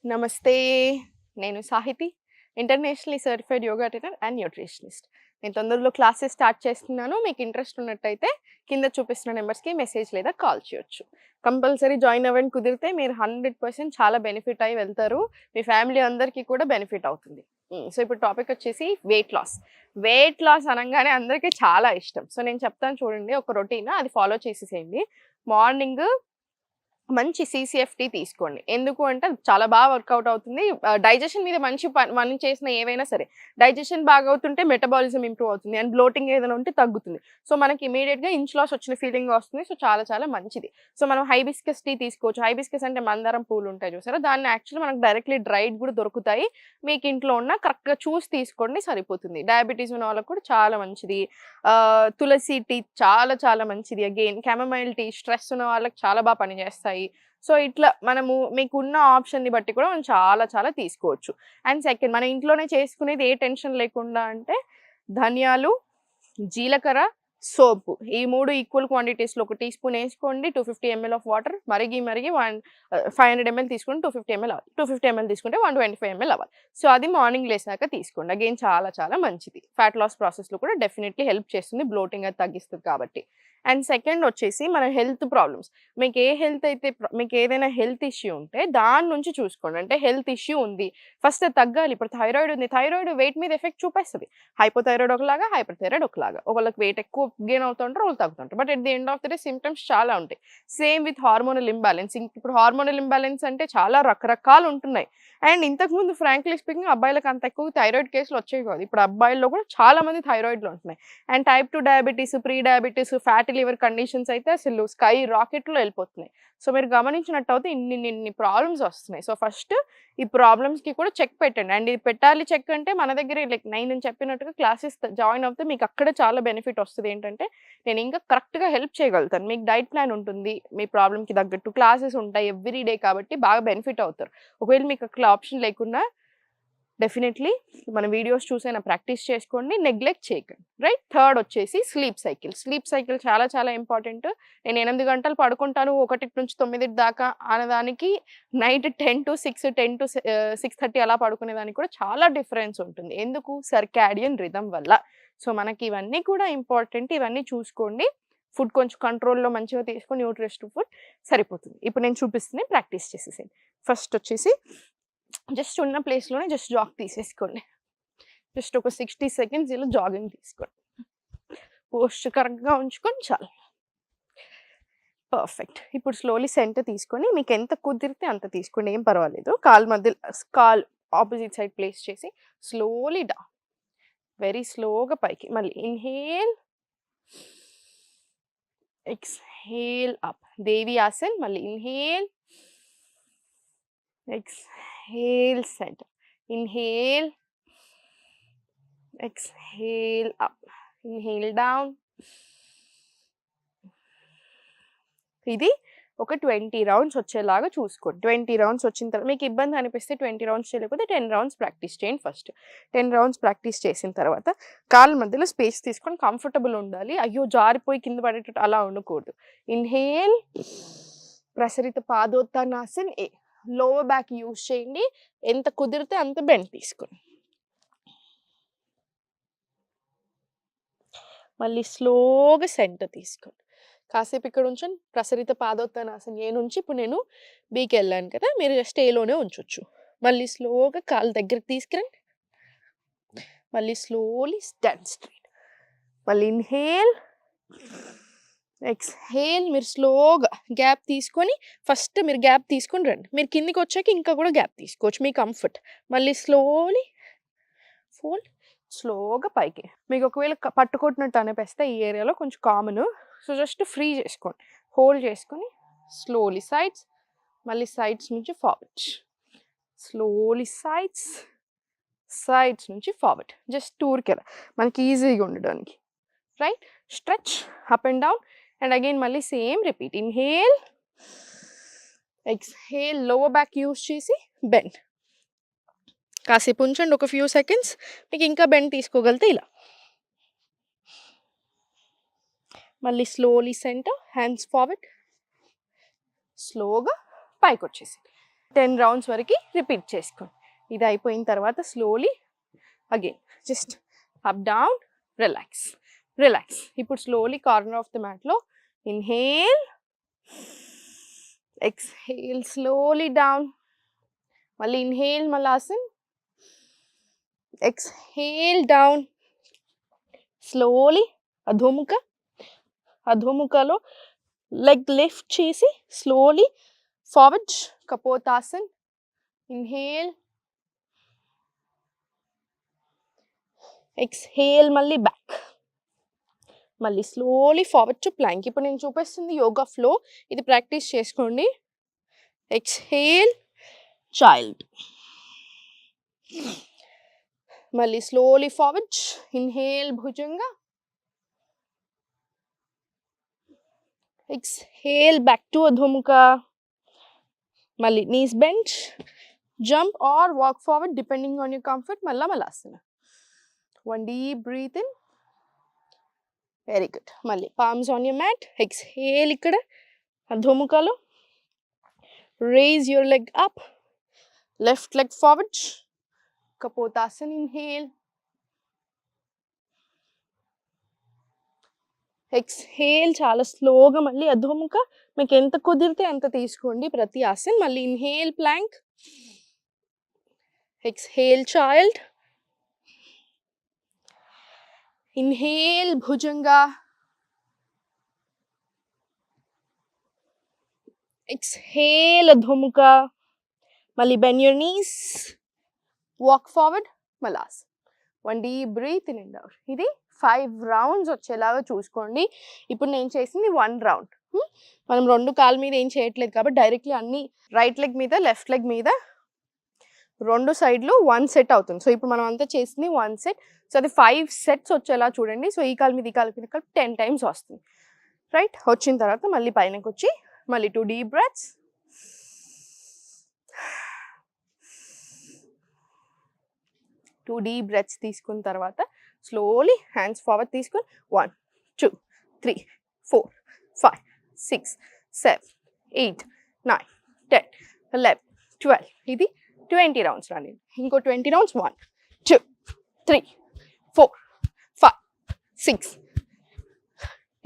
నమస్తే. నేను Sahithi. Internationally certified yoga trainer and nutritionist. నేను తొందరలో క్లాసెస్ స్టార్ట్ చేస్తున్నాను. మీకు ఇంట్రెస్ట్ ఉన్నట్టయితే కింద చూపిస్తున్న నెంబర్స్‌కి మెసేజ్ లేదా కాల్ చేయొచ్చు. కంపల్సరీ జాయిన్ అవ్వండి. కుదిరితే మీరు 100% చాలా బెనిఫిట్ అయ్యి వెళ్తారు. మీ ఫ్యామిలీ అందరికీ కూడా బెనిఫిట్ అవుతుంది. సో, ఇప్పుడు టాపిక్ వచ్చేసి వెయిట్ లాస్. వెయిట్ లాస్ అనంగానే అందరికీ చాలా ఇష్టం. సో, నేను చెప్తాను చూడండి ఒక రొటీన్ అది ఫాలో చేసేసేయండి. మార్నింగ్ మంచి సీసీఎఫ్టీ తీసుకోండి. ఎందుకు అంటే అది చాలా బాగా వర్కౌట్ అవుతుంది. డైజెషన్ మీద మంచి మనం చేసిన ఏవైనా సరే. డైజెషన్ బాగా అవుతుంటే మెటబాలిజం ఇంప్రూవ్ అవుతుంది. అండ్ బ్లోటింగ్ ఏదైనా ఉంటే తగ్గుతుంది. సో, మనకి ఇమ్మీడియేట్‌గా ఇంచ్ లాస్ వచ్చిన ఫీలింగ్ వస్తుంది. సో, చాలా చాలా మంచిది. సో, మనం హైబిస్కస్ టీ తీసుకోవచ్చు. హైబిస్కస్ అంటే మందారం పూలు ఉంటాయి చూసారా? దాన్ని యాక్చువల్లీ మనకు డైరెక్ట్‌లీ డ్రైడ్ కూడా దొరుకుతాయి. మీకు ఇంట్లో ఉన్న కరెక్ట్‌గా చూసి తీసుకోండి సరిపోతుంది. డయాబెటిస్ ఉన్న వాళ్ళకి కూడా చాలా మంచిది. తులసి టీ చాలా చాలా మంచిది. అగైన్ కెమమైల్ టీ స్ట్రెస్ ఉన్న వాళ్ళకి చాలా బాగా పనిచేస్తాయి. సో, ఇట్లా మనము మీకున్న ఆప్షన్‌ని బట్టి కూడా మనం చాలా చాలా తీసుకోవచ్చు. అండ్ సెకండ్ మన ఇంట్లోనే చేసుకునేది ఏ టెన్షన్ లేకుండా అంటే ధనియాలు, జీలకర్ర, సోంపు ఈ 3 ఈక్వల్ క్వాంటిటీస్‌లో ఒక టీ స్పూన్ ఏసుకోండి. 250 ఎంఎల్ ఆఫ్ వాటర్ మరిగి 500 ఎంఎల్ తీసుకుంటే 250 ఎంఎల్ అవ్వాలి. 250 ఎంఎల్ తీసుకుంటే 125 ఎంఎల్ అవ్వాలి. సో, అది మార్నింగ్ లేసాక తీసుకోండి. అగైన్ చాలా చాలా మంచిది. ఫ్యాట్ లాస్ ప్రాసెస్‌లో కూడా డెఫినెట్‌లీ హెల్ప్ చేస్తుంది. బ్లోటింగ్ అది తగ్గిస్తది కాబట్టి. అండ్ సెకండ్ వచ్చేసి మన హెల్త్ ప్రాబ్లమ్స్. మీకు ఏదైనా హెల్త్ ఇష్యూ ఉంటే దాని నుంచి చూసుకోండి. అంటే హెల్త్ ఇష్యూ ఉంది. ఫస్ట్ అది తగ్గాలి. ఇప్పుడు థైరాయిడ్ ఉంది. థైరాయిడ్ వెయిట్ మీద ఎఫెక్ట్ చూపిస్తది. హైపోథైరాయిడ్ ఒకలాగా, హైపర్ థైరాయిడ్ ఒకలాగా. ఒకళ్ళకి వెయిట్ ఎక్కువ గెయిన్ అవుతుంటారు, ఒకళ్ళు తగ్గుతుంటారు. But at the end of the day symptoms చాలా ఉంటాయి. Same with hormonal imbalance. ఇప్పుడు హార్మోనల్ ఇంబాలెన్స్ అంటే చాలా రకరకాలు ఉంటున్నాయి. అండ్ ఇంతకుముందు ఫ్రాంక్లీ స్పీకింగ్ అబ్బాయిలకు అంత ఎక్కువ థైరాయిడ్ కేసులు వచ్చేవి కాదు. ఇప్పుడు అబ్బాయిల్లో కూడా చాలా మంది థైరాయిడ్‌లు ఉంటున్నాయి. And type 2 diabetes, pre diabetes, fatty liver conditions అయితే అసలు స్కై రాకెట్‌లో వెళ్ళిపోతున్నాయి. సో, మీరు గమనించినట్టయితే ఇన్ని ప్రాబ్లమ్స్ వస్తున్నాయి. సో, ఫస్ట్ ఈ ప్రాబ్లమ్స్‌కి కూడా చెక్ పెట్టండి. అండ్ ఇది పెట్టాలి చెక్ అంటే మన దగ్గరే లైక్ నేను చెప్పినట్టుగా క్లాసెస్ జాయిన్ అవుతే మీకు అక్కడే చాలా బెనిఫిట్ వస్తది. ఏంటంటే నేను ఇంకా కరెక్ట్‌గా హెల్ప్ చేయగలుగుతాను. మీకు డైట్ ప్లాన్ ఉంటుంది. మీ ప్రాబ్లమ్‌కి తగ్గట్టు క్లాసెస్ ఉంటాయి ఎవ్రీ డే కాబట్టి బాగా బెనిఫిట్ అవుతారు. ఒకవేళ మీకు అట్లా ఆప్షన్ లేకున్నా డెఫినెట్‌లీ మన వీడియోస్ చూసైనా ప్రాక్టీస్ చేసుకోండి. నెగ్లెక్ట్ చేయకండి. రైట్? థర్డ్ వచ్చేసి స్లీప్ సైకిల్. స్లీప్ సైకిల్ చాలా చాలా ఇంపార్టెంట్. నేను 8 గంటలు పడుకుంటాను 1-9 దాకా అనదానికి నైట్ 10-6, 6:30 అలా పడుకునేదానికి కూడా చాలా డిఫరెన్స్ ఉంటుంది. ఎందుకు? సర్కాడియన్ రిథమ్ వల్ల. సో, మనకి ఇవన్నీ కూడా ఇంపార్టెంట్. ఇవన్నీ చూసుకోండి. ఫుడ్ కొంచెం కంట్రోల్‌లో మంచిగా తీసుకొని న్యూట్రిటివ్ ఫుడ్ సరిపోతుంది. ఇప్పుడు నేను చూపిస్తుంది ప్రాక్టీస్ చేసేసేయండి. ఫస్ట్ వచ్చేసి జస్ట్ ఉన్న ప్లేస్‌లోనే జస్ట్ జాగ్ తీసేసుకోండి. జస్ట్ ఒక 60 సెకండ్స్ ఇలా జాగింగ్ తీసుకోండి. పోస్చర్ కరెక్ట్‌గా ఉంచుకొని చాలు. పర్ఫెక్ట్. ఇప్పుడు స్లోలీ సెంటర్ తీసుకొని మీకు ఎంత కుదిరితే అంత తీసుకోండి. ఏం పర్వాలేదు. కాలు ఆపోజిట్ సైడ్ ప్లేస్ చేసి స్లోలీ డౌన్. వెరీ స్లోగా పైకి. మళ్ళీ ఇన్‌హేల్, ఎక్స్‌హేల్ అప్. దేవి ఆసన్. మళ్ళీ inhale, exhale center, inhale, exhale up, inhale down. ఇది ఒక 20 రౌండ్స్ వచ్చేలాగా చూసుకోండి. 20 రౌండ్స్ వచ్చిన తర్వాత మీకు ఇబ్బంది అనిపిస్తే 20 రౌండ్స్ చేయలేకపోతే 10 రౌండ్స్ ప్రాక్టీస్ చేయండి ఫస్ట్. 10 రౌండ్స్ ప్రాక్టీస్ చేసిన తర్వాత కాళ్ళ మధ్యలో స్పేస్ తీసుకొని కంఫర్టబుల్ ఉండాలి. అయ్యో జారిపోయి కింద పడేటట్టు అలా ఉండకూడదు. ఇన్హేల్, ప్రసరిత పాదోత్తానాసన్. లోవర్ బ్యాక్ యూజ్ చేయండి. ఎంత కుదిరితే అంత బెండ్ తీసుకోండి. మళ్ళీ స్లోగా సెంటర్ తీసుకోండి. కాసేపు ఇక్కడ ఉంచండి. ప్రసరిత పాదోత్తానాసన్ ఏ నుంచి ఇప్పుడు నేను బీకి వెళ్ళాను కదా, మీరు జస్ట్ ఏలోనే ఉంచొచ్చు. మళ్ళీ స్లోగా కాళ్ళు దగ్గరికి తీసుకురండి. మళ్ళీ స్లోలీ స్టాండ్ స్ట్రైట్. మళ్ళీ ఇన్హేల్, ఎక్స్‌హేల్. మీరు స్లోగా గ్యాప్ తీసుకొని ఫస్ట్ మీరు గ్యాప్ తీసుకొని రండి. మీరు కిందికి వచ్చాక ఇంకా కూడా గ్యాప్ తీసుకోవచ్చు మీ కంఫర్ట్. మళ్ళీ స్లోలీ ఫోల్డ్, స్లోగా పైకి. మీకు ఒకవేళ పట్టుకొట్టినట్టు అనిపిస్తే ఈ ఏరియాలో కొంచెం కామన్. సో, జస్ట్ ఫ్రీ చేసుకోండి. హోల్డ్ చేసుకొని స్లోలీ సైడ్స్, మళ్ళీ సైడ్స్ నుంచి ఫార్వర్డ్, స్లోలీ సైడ్స్ నుంచి ఫార్వర్డ్. జస్ట్ టూర్కి వెళ్ళా మనకి ఈజీగా ఉండడానికి. Right? Stretch up and down. And again మళ్ళీ same repeat. Inhale, exhale. Lower back use చేసి బెండ్. కాసేపు ఉంచండి ఒక ఫ్యూ సెకండ్స్. మీకు ఇంకా బెండ్ తీసుకోగలితే ఇలా. మళ్ళీ స్లోలీ సెంటర్, హ్యాండ్స్ ఫార్వర్డ్, స్లోగా పైకి వచ్చేసి. 10 రౌండ్స్ వరకు రిపీట్ చేసుకోండి. ఇది అయిపోయిన తర్వాత slowly again just up down, relax relax. ఇప్పుడు స్లోలీ కార్నర్ ఆఫ్ ద మ్యాట్లో ఇన్హేల్, ఎక్స్హేల్ స్లోలీ డౌన్, మళ్ళీ inhale Malasan, exhale down slowly Adhomukha. అధోముఖలో లెగ్ లిఫ్ట్ చేసి slowly forward, Kapotasan. Inhale, exhale మళ్ళీ బ్యాక్, మళ్ళీ స్లోలీ ఫార్వర్డ్ టు ప్లాంక్. ఇప్పుడు నేను చూపిస్తుంది యోగా ఫ్లో, ఇది ప్రాక్టీస్ చేసుకోండి. ఎక్స్హేల్ చైల్డ్, మళ్ళీ slowly forward, inhale Bhujanga, exhale back to adhomukha, మళ్ళీ knees bend, jump or walk forward depending on your comfort. మళ్ళా malasana. One deep breathe in, very good. మళ్ళీ palms on your mat, exhale ఇక్కడ adhomukhalo, raise your leg up, left leg forward, kapotasana. Inhale, exhale చాలా స్లోగా మళ్ళీ అధోముఖ. మీకు ఎంత కుదిరితే అంత తీసుకోండి ప్రతి ఆసన్. మళ్ళీ inhale plank, exhale child, inhale Bhujanga, exhale Adhomukha, మళ్ళీ bend your knees, walk forward, Malas. One deep breath in and out. ఇది 5 రౌండ్స్ వచ్చేలాగా చూసుకోండి. ఇప్పుడు నేను చేసింది 1 రౌండ్. మనం 2 కాళ్ళ మీద ఏం చేయట్లేదు కాబట్టి డైరెక్ట్లీ అన్ని రైట్ లెగ్ మీద లెఫ్ట్ లెగ్ మీద 2 సైడ్లు 1 సెట్ అవుతుంది. సో ఇప్పుడు మనం అంతా చేసింది 1 సెట్. సో అది 5 సెట్స్ వచ్చేలా చూడండి. సో ఈ కాళ్ళ మీద ఈ కాళ్ళ మీద కలిపి 10 టైమ్స్ వస్తుంది. రైట్, వచ్చిన తర్వాత మళ్ళీ పైనకి వచ్చి మళ్ళీ 2 డీప్ బ్రెత్స్, 2 డీప్ బ్రెత్స్ తీసుకున్న తర్వాత స్లోలీ హ్యాండ్స్ ఫార్వర్డ్ తీసుకొని 1 2 3 4 5 6 7 8 9 10 11 12. ఇది 20 రౌండ్స్ రండి. ఇంకో 20 రౌండ్స్ 1 2 3 4 5 6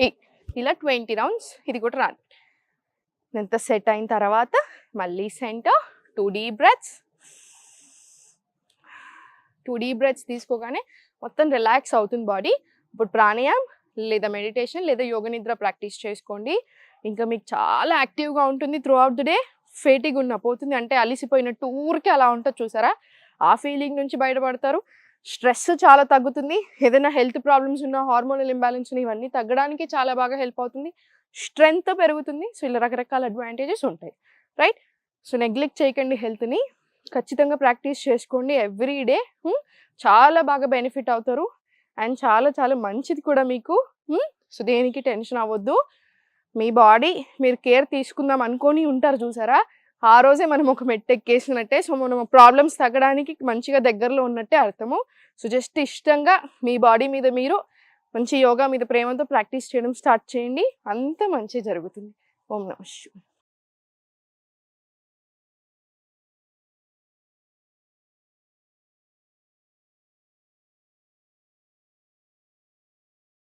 8 ఇలా 20 రౌండ్స్. ఇది కూడా రండి. ఎంత సెట్ అయిన తర్వాత మళ్ళీ centre 2 deep breaths. 2 deep breaths తీసుకోగానే మొత్తం రిలాక్స్ అవుతుంది బాడీ. ఇప్పుడు ప్రాణాయామం లేదా మెడిటేషన్ లేదా యోగ నిద్ర ప్రాక్టీస్ చేసుకోండి. ఇంకా మీకు చాలా యాక్టివ్గా ఉంటుంది త్రూ అవుట్ ది డే. ఫేటిగ్ పోతుంది అంటే అలిసిపోయినట్టు ఊరికే అలా ఉంటుంది చూసారా, ఆ ఫీలింగ్ నుంచి బయటపడతారు. స్ట్రెస్ చాలా తగ్గుతుంది. ఏదైనా హెల్త్ ప్రాబ్లమ్స్ ఉన్న, హార్మోనల్ ఇంబ్యాలెన్స్ ఉన్న, ఇవన్నీ తగ్గడానికి చాలా బాగా హెల్ప్ అవుతుంది. స్ట్రెంగ్త్ పెరుగుతుంది. సో ఇలా రకరకాల అడ్వాంటేజెస్ ఉంటాయి. రైట్, సో నెగ్లెక్ట్ చేయకండి హెల్త్ని. ఖచ్చితంగా ప్రాక్టీస్ చేసుకోండి ఎవ్రీ డే. చాలా బాగా బెనిఫిట్ అవుతారు అండ్ చాలా చాలా మంచిది కూడా మీకు. సో దేనికి టెన్షన్ అవ్వద్దు. మీ బాడీ మీరు కేర్ తీసుకుందాం అనుకొని ఉంటారు చూసారా, ఆ రోజే మనం ఒక మెట్టు ఎక్కేసినట్టే. సో మనం ప్రాబ్లమ్స్ తగ్గడానికి మంచిగా దగ్గరలో ఉన్నట్టే అర్థము. సో జస్ట్ ఇష్టంగా మీ బాడీ మీద మీరు మంచి యోగా మీద ప్రేమతో ప్రాక్టీస్ చేయడం స్టార్ట్ చేయండి. అంత మంచి జరుగుతుంది. ఓం నమః శివాయ.